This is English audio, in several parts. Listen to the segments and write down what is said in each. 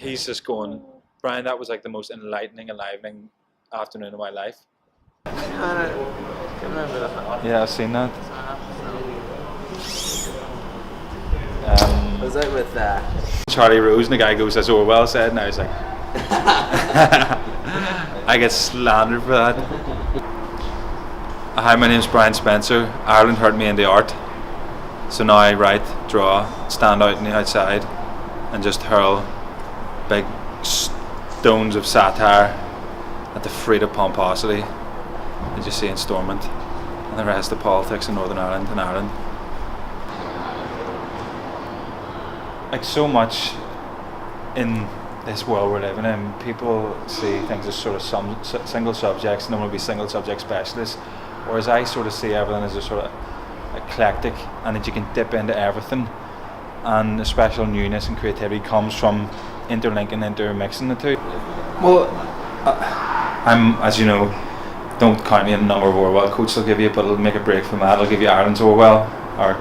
he's just going, Brian, that was like the most enlivening afternoon of my life. Yeah, I've seen that. Was it with Charlie Rose, and the guy goes, as Orwell said, and I was like, I get slandered for that. Hi, my name's Brian Spencer. Ireland hurt me in the art, so now I write, draw, stand out in the outside, and just hurl big stones of satire at the freight of pomposity that you see in Stormont and the rest of politics in Northern Ireland and Ireland. Like so much in this world we're living in, people see things as sort of some single subjects, and they want to be single subject specialists, whereas I sort of see everything as a sort of eclectic, and that you can dip into everything, and a special newness and creativity comes from intermixing the two. Well, I'm, as you know, don't count me in the number of Orwell quotes I'll give you, but I'll make a break from that. I'll give you Ireland's Orwell, or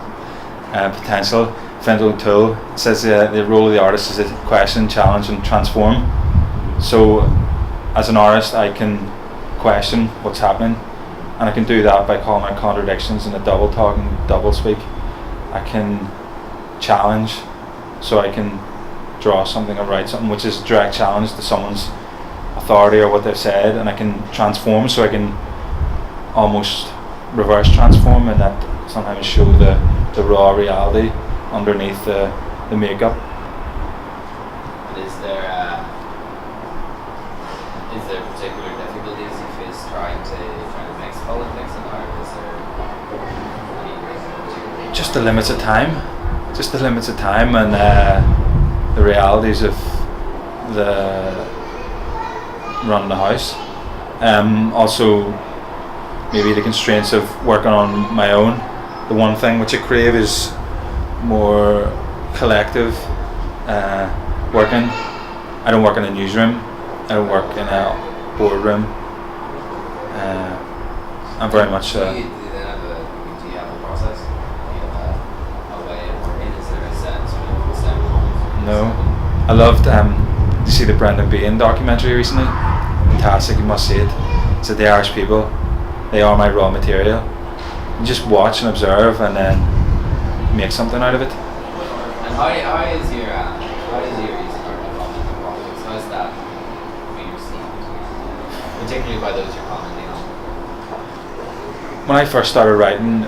potential. Fendel O'Toole says the role of the artist is to question, challenge and transform. So as an artist I can question what's happening, and I can do that by calling out contradictions and the double talk and double speak. I can challenge, so I can draw something or write something which is a direct challenge to someone's authority or what they've said, and I can transform, so I can almost reverse transform, and that sometimes show the raw reality underneath the makeup. Is there particular difficulties you face trying to mix politics in Ireland? Is there just the limits of time, and the realities of the running the house. Also, maybe the constraints of working on my own. The one thing which I crave is more collective working. I don't work in a newsroom. I don't work in a boardroom. I'm very much. Do you have a process? Do you have a way of working? Is there a set sort of No. I loved. Did you see the Brendan Behan documentary recently? Fantastic. You must see it. It's the Irish people. They are my raw material. You just watch and observe, and then make something out of it. And how is your recent art development in politics? How is that being received, particularly by those you're commenting on? When I first started writing,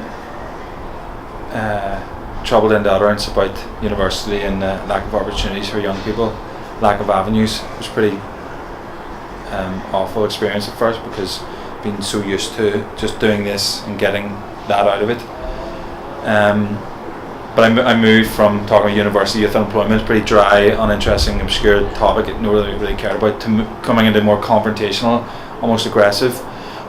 troubled in utterance about university and lack of opportunities for young people, lack of avenues, it was pretty awful experience at first, because being so used to just doing this and getting that out of it. But I moved from talking about university youth unemployment, pretty dry, uninteresting, obscure topic nobody really cared about, to coming into more confrontational, almost aggressive,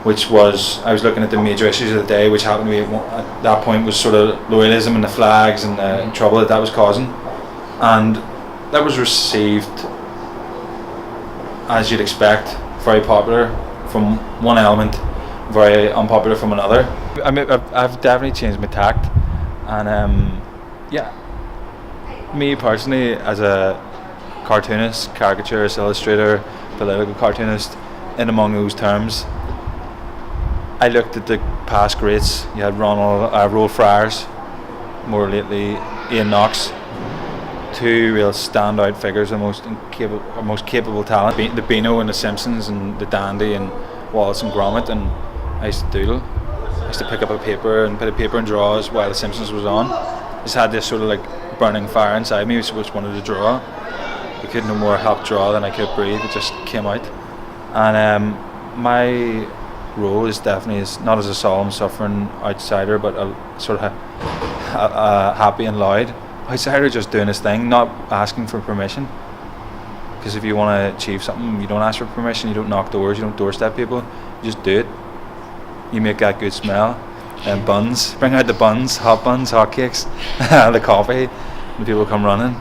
which was, I was looking at the major issues of the day, which happened to me at that point was sort of loyalism and the flags and the trouble that was causing. And that was received, as you'd expect, very popular from one element, very unpopular from another. I mean, I've definitely changed my tact, and yeah, me personally as a cartoonist, caricaturist, illustrator, political cartoonist, in among those terms, I looked at the past greats. You had Roald Fryers, more lately Ian Knox, two real standout figures, most capable talent. The Beano and the Simpsons, and the Dandy and Wallace and Gromit, and I used to doodle. I used to pick up a paper and draw while the Simpsons was on. Just had this sort of like burning fire inside me, which wanted to draw. I could no more help draw than I could breathe. It just came out. And my role is definitely not as a solemn, suffering outsider, but a sort of happy and loud outsider, just doing his thing, not asking for permission. Because if you want to achieve something, you don't ask for permission, you don't knock doors, you don't doorstep people, you just do it. You make that good smell. And buns, bring out the buns, hot cakes, the coffee, and people come running.